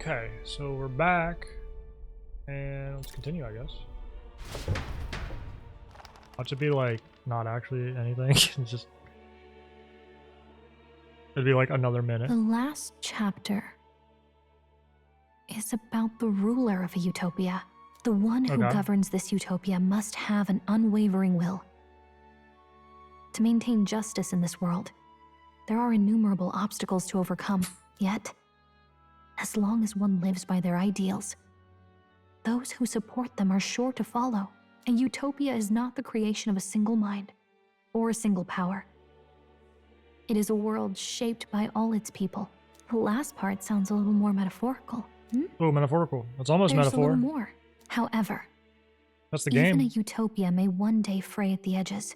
Okay, so we're back, and let's continue, I guess. Watch it be like not actually anything. It's just it'd be like another minute. The last chapter is about the ruler of a utopia. The one who governs this utopia must have an unwavering will. To maintain justice in this world, there are innumerable obstacles to overcome. Yet, as long as one lives by their ideals, those who support them are sure to follow. A utopia is not the creation of a single mind or a single power. It is a world shaped by all its people. The last part sounds a little more metaphorical. Oh, metaphorical. It's almost There's metaphor. a little more. However, that's the game. Even a utopia may one day fray at the edges,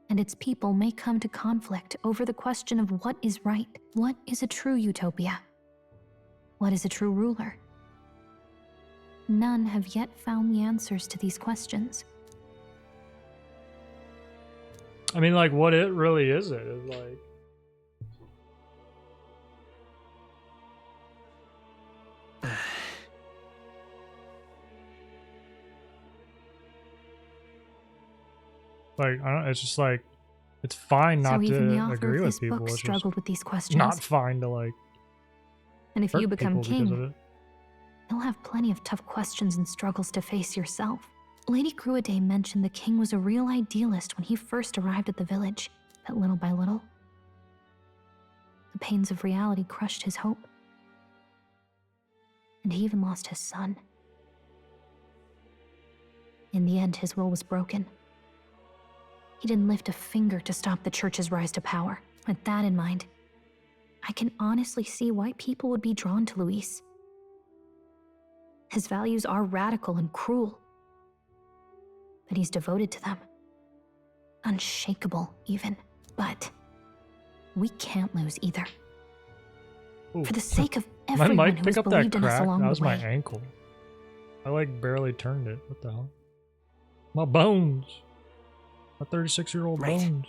and its people may come to conflict over the question of what is right. What is a true utopia? What is a true ruler? None have yet found the answers to these questions. I mean, like, what it really is it? It's like... Like, I don't, it's just like, it's fine not to agree with people. It's struggled with these questions. Not fine to like. And if you become king, you'll have plenty of tough questions and struggles to face yourself. Lady Gruaday mentioned the king was a real idealist when he first arrived at the village, but little by little, the pains of reality crushed his hope. And he even lost his son. In the end, his will was broken. He didn't lift a finger to stop the church's rise to power. With that in mind, I can honestly see why people would be drawn to Luis. His values are radical and cruel, but he's devoted to them. Unshakable, even. But we can't lose either. Ooh. For the sake of everyone who's believed in us along the way. That was my ankle. I like barely turned it. What the hell? My bones. My 36-year-old bones.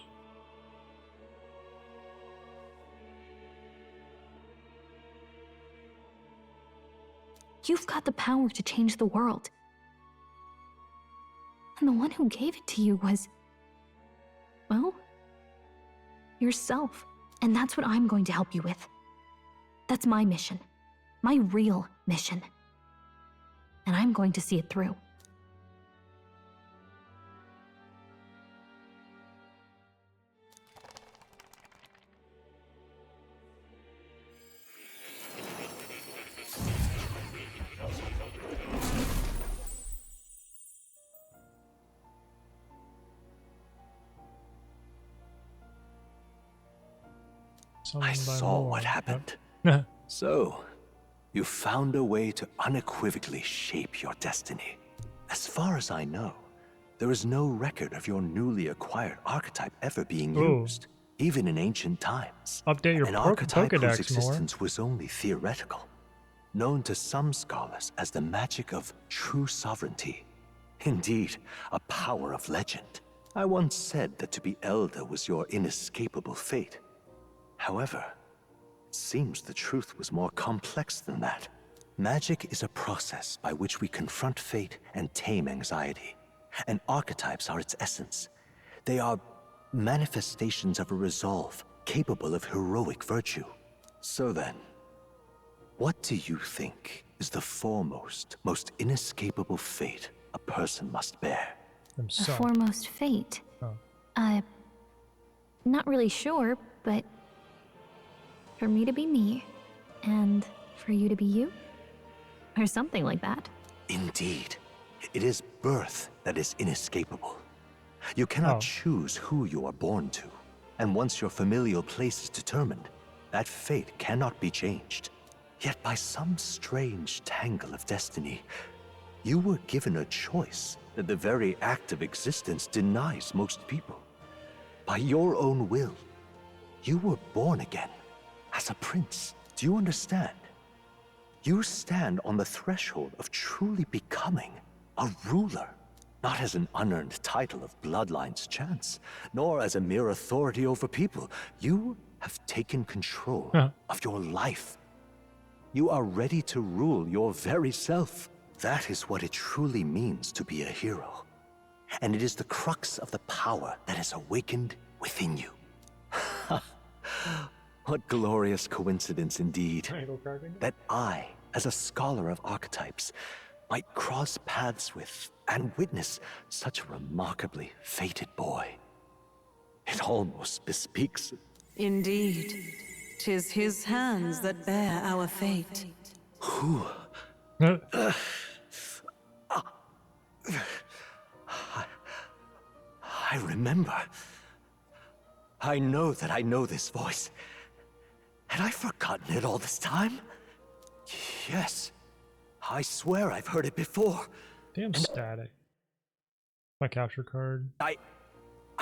You've got the power to change the world. And the one who gave it to you was, well, yourself. And that's what I'm going to help you with. That's my mission. My real mission. And I'm going to see it through. I saw what happened. So, you found a way to unequivocally shape your destiny. As far as I know, there is no record of your newly acquired archetype ever being used, even in ancient times. Update your An archetype whose Pokedex existence was only theoretical, known to some scholars as the magic of true sovereignty. Indeed, a power of legend. I once said that to be elder was your inescapable fate. However, it seems the truth was more complex than that. Magic is a process by which we confront fate and tame anxiety, and archetypes are its essence. They are manifestations of a resolve capable of heroic virtue. So then, what do you think is the foremost, most inescapable fate a person must bear? The foremost fate? Not really sure, but for me to be me, and for you to be you? Or something like that. Indeed. It is birth that is inescapable. You cannot choose who you are born to, and once your familial place is determined, that fate cannot be changed. Yet by some strange tangle of destiny, you were given a choice that the very act of existence denies most people. By your own will, you were born again. As a prince, do you understand? You stand on the threshold of truly becoming a ruler, not as an unearned title of bloodline's chance, nor as a mere authority over people. You have taken control of your life. You are ready to rule your very self. That is what it truly means to be a hero. And it is the crux of the power that is awakened within you. What glorious coincidence indeed, that I, as a scholar of archetypes, might cross paths with and witness such a remarkably fated boy. It almost bespeaks... Indeed. 'Tis his hands that bear our fate. Who? I remember. I know that I know this voice. Had I forgotten it all this time? Yes. I swear I've heard it before. Damn static. My capture card. I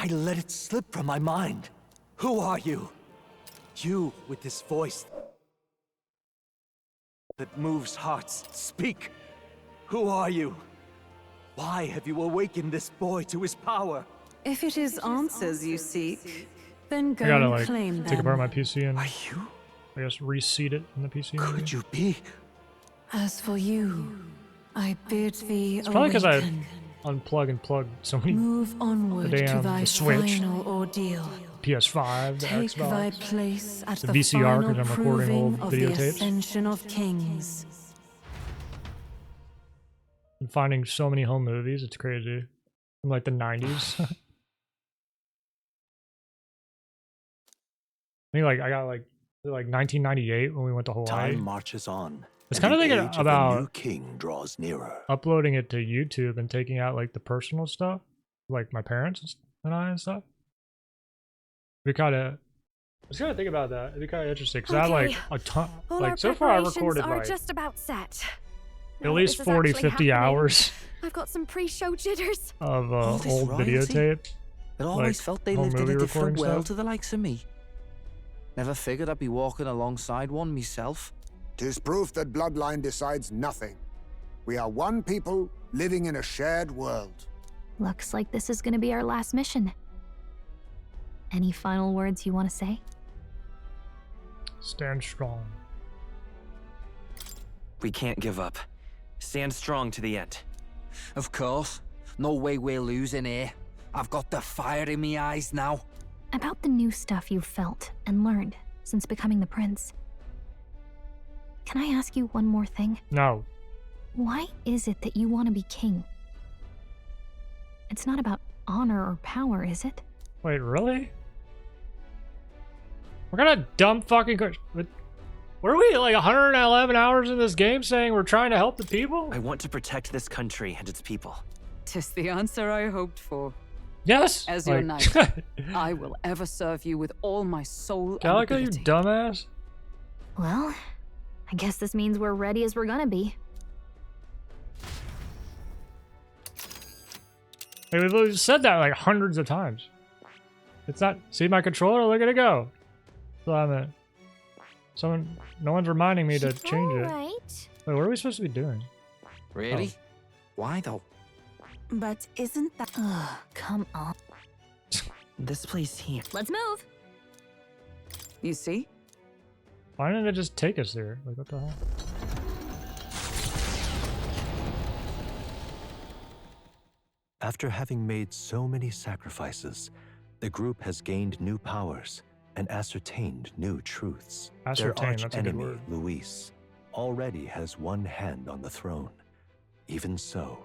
let it slip from my mind. Who are you? You with this voice that moves hearts. Speak. Who are you? Why have you awakened this boy to his power? If it is answers you seek, then go I gotta and like claim them. take apart my PC and Are you? I guess reseat it in the PC. Could maybe? you be? As for you, I bid thee It's probably because I awaken. unplug and plug so many Move onward the to damn thy Switch. final ordeal. PS5, the Take thy Xbox. place at The the VCR, 'cause final I'm recording proving old of the videotapes. ascension of kings. And finding so many home movies, it's crazy. From like the 90s. I think like I got like 1998 when we went to Hawaii. Time marches on. It's and kind of the thinking age of the new about king draws nearer. uploading it to YouTube and taking out like the personal stuff, like my parents and I and stuff. We kind of, I was gonna think about that. It'd be kind of interesting because I have like a ton. All Like our so far, I preparations recorded are like just about set. at Now that least this is 40, actually 50 happening, hours I've got some pre-show jitters. of All this old royalty? videotape. I always like, felt they home lived in movie a different recording world stuff. to the likes of me. Never figured I'd be walking alongside one myself. 'Tis proof that bloodline decides nothing. We are one people living in a shared world. Looks like this is gonna be our last mission. Any final words you want to say? Stand strong. We can't give up. Stand strong to the end. Of course. No way we're losing here. I've got the fire in me eyes now. About the new stuff you've felt and learned since becoming the prince. Can I ask you one more thing? No. Why is it that you want to be king? It's not about honor or power, is it? Wait, really? What kind of dumb fucking question? What are we, like 111 hours in this game saying we're trying to help the people? I want to protect this country and its people. 'Tis the answer I hoped for. Yes! As your like, knight, I will ever serve you with all my soul and Calico, you ability. dumbass. Well, I guess this means we're ready as we're gonna be. Hey, we've said that like hundreds of times. It's not, see my controller? Look at it go. So I'm at, no one's reminding me to change it. Right. Wait, what are we supposed to be doing? Really? Why though? But isn't that... Ugh, come on. This place here. Let's move. You see? Why didn't it just take us there? Like, what the hell? After having made so many sacrifices, the group has gained new powers and ascertained new truths. Ascertain, Their that's a good arch-enemy, word. Luis, already has one hand on the throne. Even so,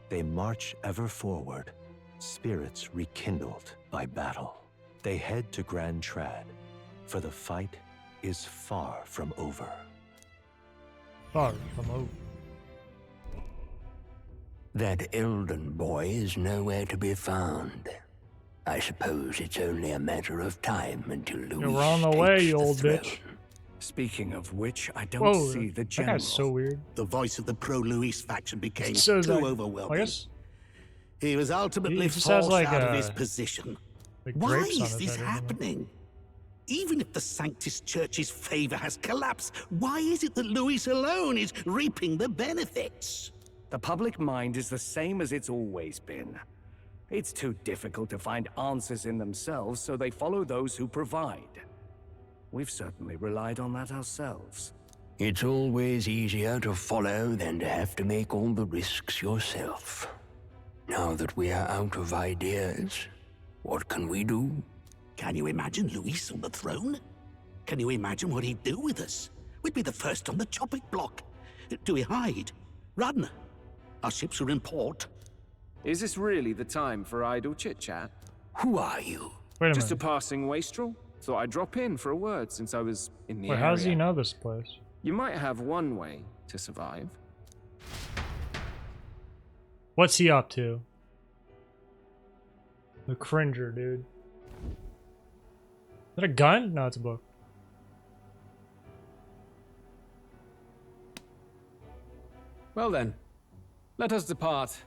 they march ever forward, spirits rekindled by battle. They head to Grand Trad, for the fight is far from over. Far from over. That Elden boy is nowhere to be found. I suppose it's only a matter of time until Louis We're on the way, takes you the old throne. bitch. Speaking of which, I don't Whoa, see the that general. guy's so weird. The voice of the pro-Luis faction became So is too that- overwhelming. I guess He was ultimately He just has, forced like, out of his position. like Why drapes on is his this head or something. happening? Even if the Sanctus Church's favor has collapsed, why is it that Louis alone is reaping the benefits? The public mind is the same as it's always been. It's too difficult to find answers in themselves, so they follow those who provide. We've certainly relied on that ourselves. It's always easier to follow than to have to make all the risks yourself. Now that we are out of ideas, what can we do? Can you imagine Luis on the throne? Can you imagine what he'd do with us? We'd be the first on the chopping block. Do we hide? Run? Our ships are in port. Is this really the time for idle chit-chat? Who are you? Wait a Just minute. a passing wastrel? Thought I'd drop in for a word since I was in the area. How does he know this place? You might have one way to survive. What's he up to? The cringer, dude. Is that a gun? No, it's a book. Well then, let us depart.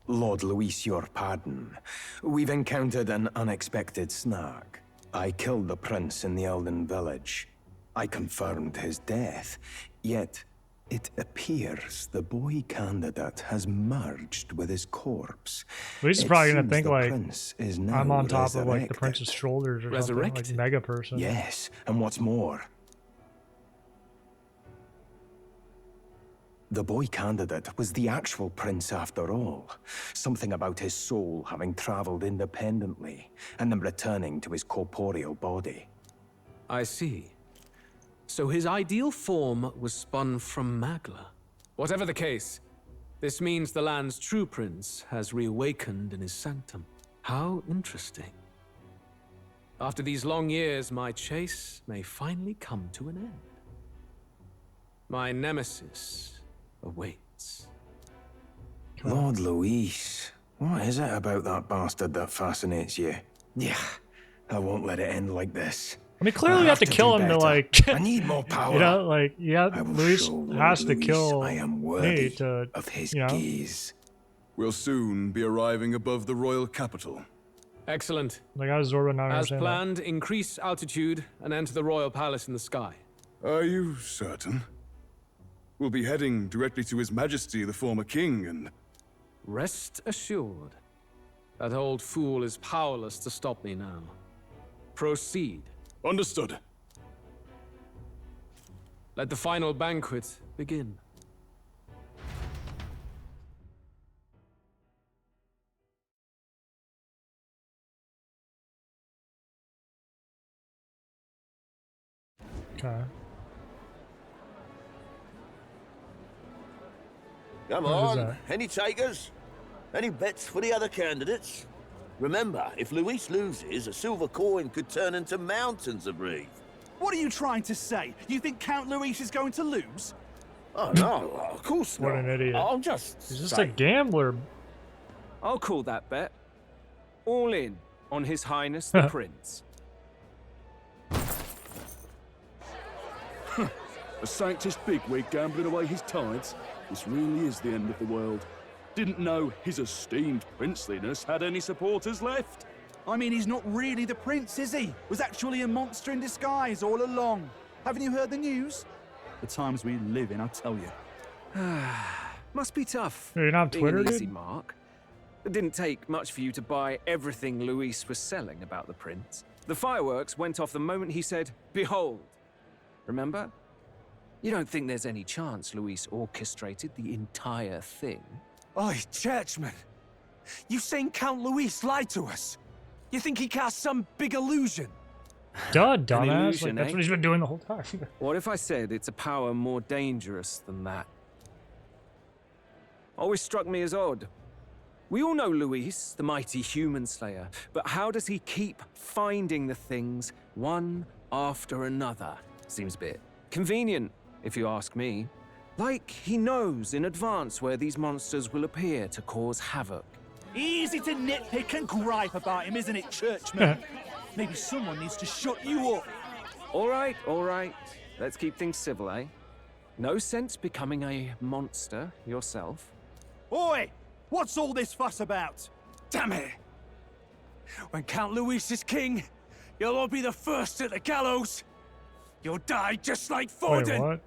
Lord Luis, your pardon. We've encountered an unexpected snag. I killed the prince in the Elden village. I confirmed his death, yet it appears the boy candidate has merged with his corpse. Luis is probably gonna think like is I'm on top of like the resurrected. prince's shoulders or something, like mega person. Yes, and what's more, the boy candidate was the actual prince after all. Something about his soul having traveled independently and then returning to his corporeal body. I see. So his ideal form was spun from Magla. Whatever the case, this means the land's true prince has reawakened in his sanctum. How interesting. After these long years, my chase may finally come to an end. My nemesis awaits. Lord Luis, what is it about that bastard that fascinates you? Yeah, I won't let it end like this. I mean, clearly you have to kill him to like. I need more power. You know, like Luis has to Luis kill I am me worthy to, of his you know. gaze. We'll soon be arriving above the royal capital. Excellent. Like I was Zorba, not As understand planned, increase altitude and enter the royal palace in the sky. Are you certain? We'll be heading directly to His Majesty, the former king, and... Rest assured, that old fool is powerless to stop me now. Proceed. Understood. Let the final banquet begin. Okay. Come What is on, that? any takers? Any bets for the other candidates? Remember, if Luis loses, a silver coin could turn into mountains of Reeve. What are you trying to say? You think Count Luis is going to lose? Oh no, of course not. What an idiot. I'm just He's just a saying. gambler. I'll call that bet. All in on His Highness the Prince. A Sanctus bigwig gambling away his tides? This really is the end of the world. Didn't know his esteemed princeliness had any supporters left. I mean, he's not really the prince, is he? Was actually a monster in disguise all along. Haven't you heard the news? The times we live in, I tell you. Must be tough. You're not on being an Twitter, easy dude? mark. It didn't take much for you to buy everything Luis was selling about the prince. The fireworks went off the moment he said, "Behold." Remember? You don't think there's any chance Luis orchestrated the entire thing? Oi, churchman. You saying Count Luis lied to us? You think he cast some big illusion? Duh, An dumbass. illusion, Like, that's eh? what he's been doing the whole time. What if I said it's a power more dangerous than that? Always struck me as odd. We all know Luis, the mighty human slayer, but how does he keep finding the things one after another? Seems a bit convenient, if you ask me. Like he knows in advance where these monsters will appear to cause havoc. Easy to nitpick and gripe about him, isn't it, churchman? Maybe someone needs to shut you up. All right. Let's keep things civil, eh? No sense becoming a monster yourself. Oi! What's all this fuss about? Damn it! When Count Luis is king, you'll all be the first at the gallows. You'll die just like Wait, Forden. what?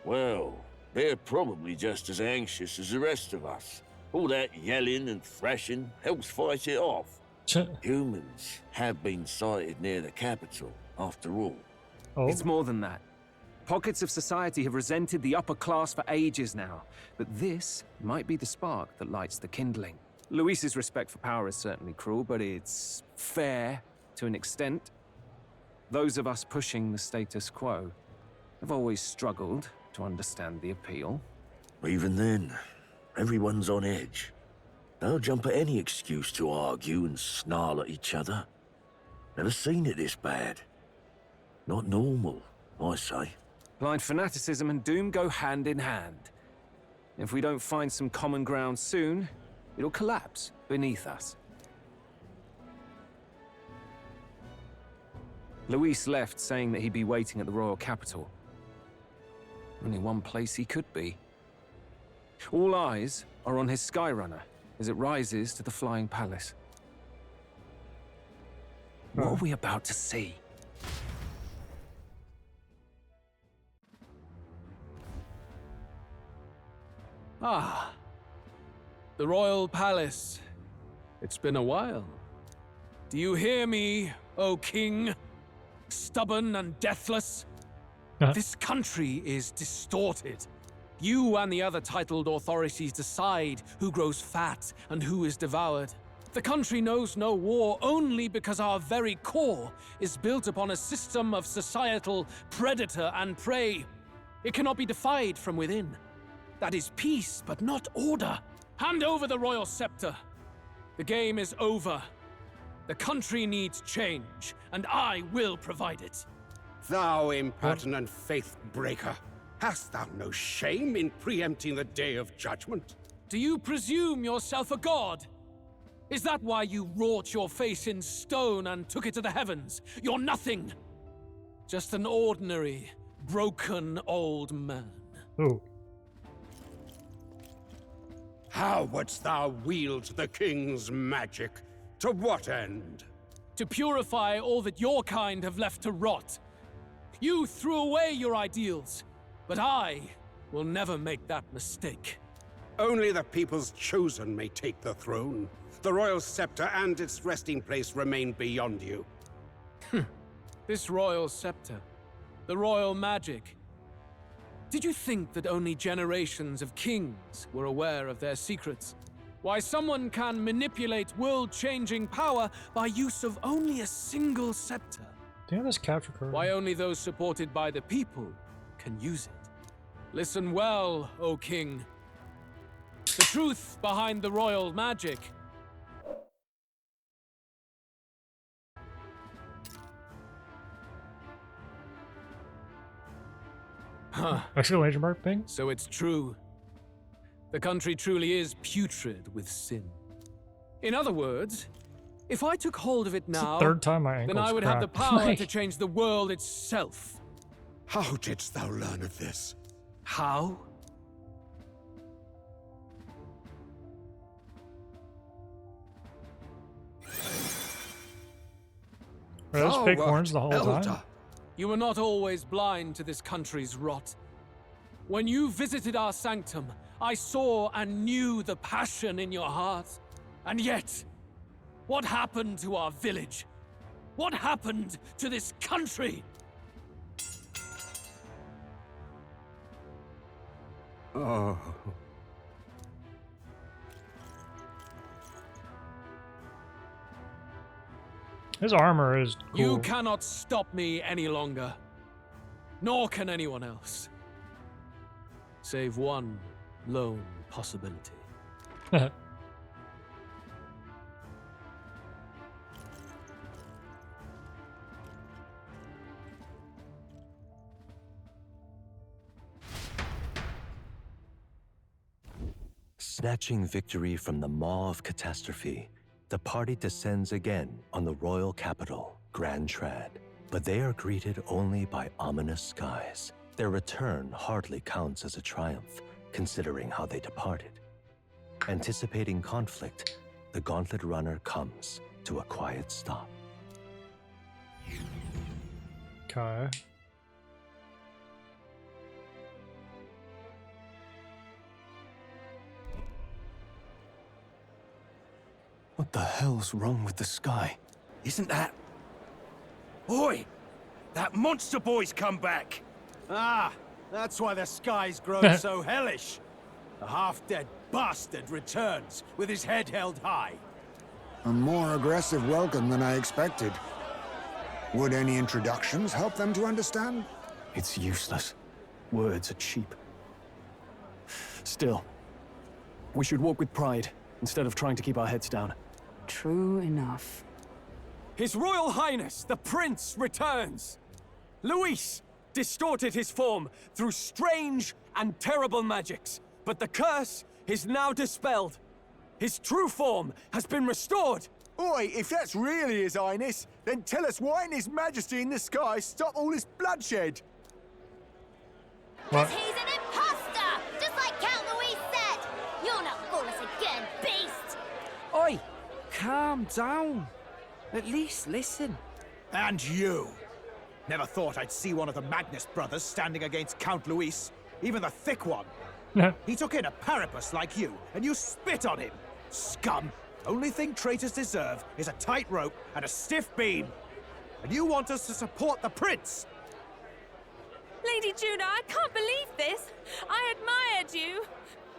Well, they're probably just as anxious as the rest of us. All that yelling and thrashing helps fight it off. Humans have been sighted near the capital, after all. Oh. It's more than that. Pockets of society have resented the upper class for ages now, but this might be the spark that lights the kindling. Luis's respect for power is certainly cruel, but it's fair to an extent. Those of us pushing the status quo have always struggled to understand the appeal. Even then, everyone's on edge. They'll jump at any excuse to argue and snarl at each other. Never seen it this bad. Not normal, I say. Blind fanaticism and doom go hand in hand. If we don't find some common ground soon, it'll collapse beneath us. Luis left saying that he'd be waiting at the royal capital. Only one place he could be. All eyes are on his Skyrunner as it rises to the flying palace. What are we about to see? Ah, the royal palace. It's been a while. Do you hear me, O king? Stubborn and deathless? This country is distorted. You and the other titled authorities decide who grows fat and who is devoured. The country knows no war only because our very core is built upon a system of societal predator and prey. It cannot be defied from within. That is peace, but not order. Hand over the royal scepter. The game is over. The country needs change, and I will provide it. Thou impertinent faith breaker, hast thou no shame in preempting the day of judgment? Do you presume yourself a god? Is that why you wrought your face in stone and took it to the heavens? You're nothing. Just an ordinary, broken old man. Oh. How wouldst thou wield the king's magic? To what end? To purify all that your kind have left to rot. You threw away your ideals, but I will never make that mistake. Only the people's chosen may take the throne. The royal scepter and its resting place remain beyond you. This royal scepter, the royal magic. Did you think that only generations of kings were aware of their secrets? Why someone can manipulate world-changing power by use of only a single scepter? Do you have this capture card? Why only those supported by the people can use it? Listen well, O king. The truth behind the royal magic. Huh. Exclamation mark thing? So it's true. The country truly is putrid with sin. In other words, if I took hold of it now, third time my then I would have the power to change the world itself. How didst thou learn of this? How? Those fake horns the whole time? You were not always blind to this country's rot. When you visited our sanctum, I saw and knew the passion in your heart. And yet, what happened to our village? What happened to this country? Oh. His armor is cool. You cannot stop me any longer. Nor can anyone else. Save one lone possibility. Snatching victory from the maw of catastrophe, the party descends again on the royal capital, Grand Trad. But they are greeted only by ominous skies. Their return hardly counts as a triumph, considering how they departed. Anticipating conflict, the Gauntlet Runner comes to a quiet stop. Okay. What the hell's wrong with the sky? Isn't that... Oi! That monster boy's come back! Ah, that's why the sky's grown so hellish. The half-dead bastard returns with his head held high. A more aggressive welcome than I expected. Would any introductions help them to understand? It's useless. Words are cheap. Still, we should walk with pride instead of trying to keep our heads down. True enough. His Royal Highness, the Prince, returns! Luis distorted his form through strange and terrible magics, but the curse is now dispelled. His true form has been restored! Oi, if that's really His Highness, then tell us why in His Majesty in the sky stop all this bloodshed? What? He's an imposter! Just like Count Luis said! You'll not fool us again, beast! Oi! Calm down. At least listen. And you! Never thought I'd see one of the Magnus brothers standing against Count Luis, even the thick one. He took in a parapus like you, and you spit on him! Scum! Only thing traitors deserve is a tight rope and a stiff beam. And you want us to support the prince? Lady Juna, I can't believe this. I admired you.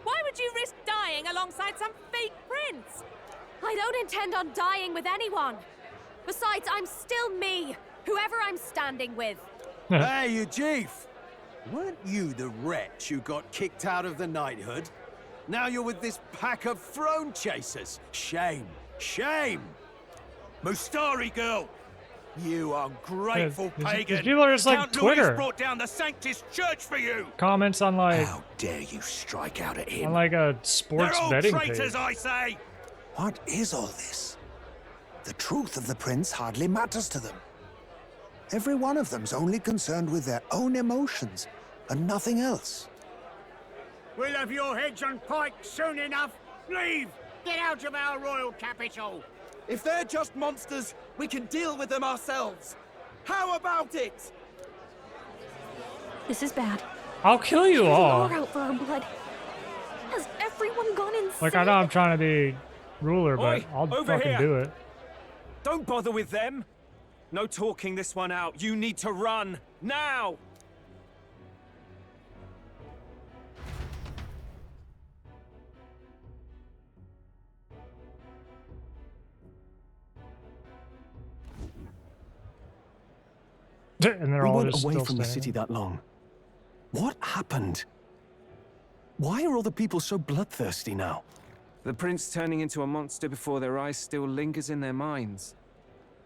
Why would you risk dying alongside some fake prince? I don't intend on dying with anyone. Besides, I'm still me, whoever I'm standing with. Hey, you chief! Weren't you the wretch who got kicked out of the knighthood? Now you're with this pack of throne chasers. Shame. Shame! Mustari girl! You ungrateful pagan! These people are just like Count Twitter. Luis brought down the Sanctus Church for you! Comments on like... How dare you strike out at him? On like a sports They're all betting traitors, page. I say! What is all this? The truth of the prince hardly matters to them. Every one of them's only concerned with their own emotions and nothing else. We'll have your heads on pike soon enough. Leave! Get out of our royal capital! If they're just monsters, we can deal with them ourselves. How about it? This is bad. I'll kill you all. We're out for our blood. Has everyone gone insane? Like, I know I'm trying to be ruler, but Oi, I'll over fucking here. do it. Don't bother with them. No talking this one out. You need to run. Now! And they're We all weren't just away still from the standing. city that long. What happened? Why are all the people so bloodthirsty now? The prince turning into a monster before their eyes still lingers in their minds.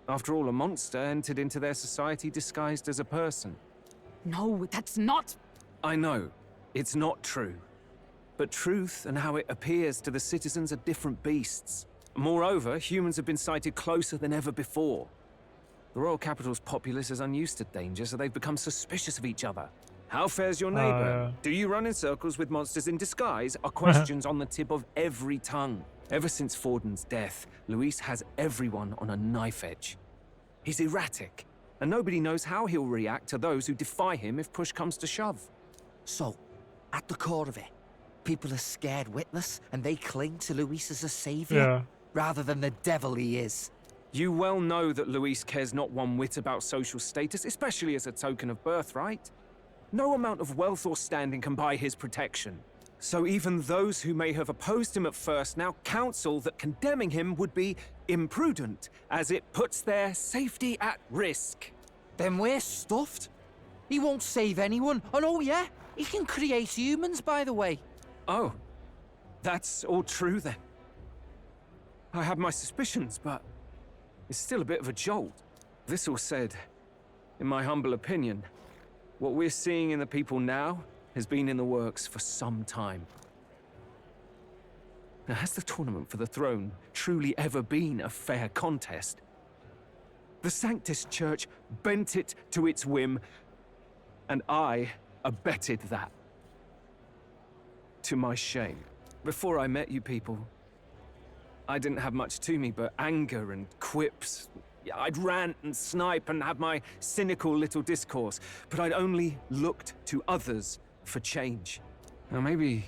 After all, a monster entered into their society disguised as a person. No, that's not... I know, it's not true. But truth and how it appears to the citizens are different beasts. Moreover, humans have been sighted closer than ever before. The royal capital's populace is unused to danger, so they've become suspicious of each other. How fares your neighbor? Do you run in circles with monsters in disguise? Are questions on the tip of every tongue. Ever since Forden's death, Luis has everyone on a knife edge. He's erratic, and nobody knows how he'll react to those who defy him if push comes to shove. So, at the core of it, people are scared witless and they cling to Luis as a savior, rather than the devil he is. You well know that Luis cares not one whit about social status, especially as a token of birthright. No amount of wealth or standing can buy his protection. So even those who may have opposed him at first now counsel that condemning him would be imprudent, as it puts their safety at risk. Then we're stuffed. He won't save anyone. And oh yeah, he can create humans, by the way. Oh, that's all true then. I have my suspicions, but it's still a bit of a jolt. This all said, in my humble opinion, what we're seeing in the people now has been in the works for some time. Now, has the tournament for the throne truly ever been a fair contest? The Sanctus Church bent it to its whim, and I abetted that. To my shame. Before I met you people, I didn't have much to me but anger and quips. I'd rant and snipe and have my cynical little discourse, but I'd only looked to others for change. Now maybe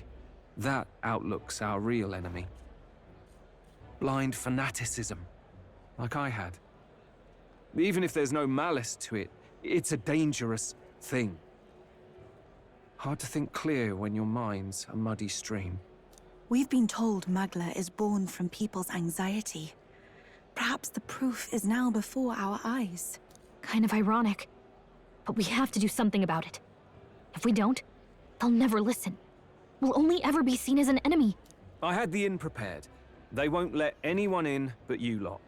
that outlook's our real enemy. blind fanaticism, like I had. Even if there's no malice to it, it's a dangerous thing. Hard to think clear when your mind's a muddy stream. We've been told Magla is born from people's anxiety. Perhaps the proof is now before our eyes. Kind of ironic. But we have to do something about it. If we don't, they'll never listen. We'll only ever be seen as an enemy. I had the inn prepared. They won't let anyone in but you lot.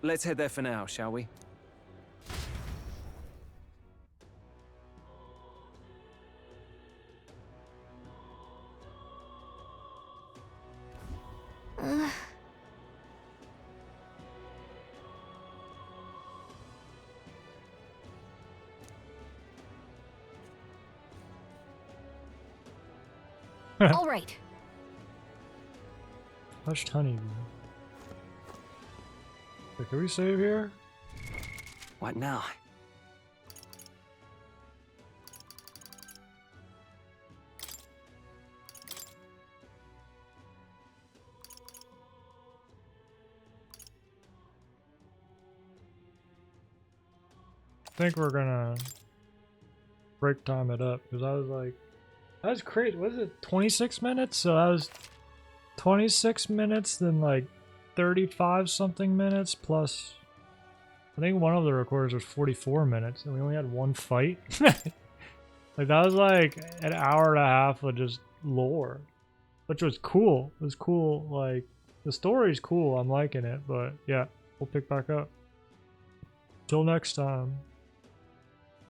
Let's head there for now, shall we? All right. Hushed honey. Wait, can we save here? What now? I think we're gonna break time it up because I was like, that was crazy. Was it 26 minutes? So that was 26 minutes, then like 35 something minutes plus. I think one of the recorders was 44 minutes, and we only had one fight. Like that was like an hour and a half of just lore, which was cool. It was cool. Like the story's cool. I'm liking it, but yeah, we'll pick back up. Till next time.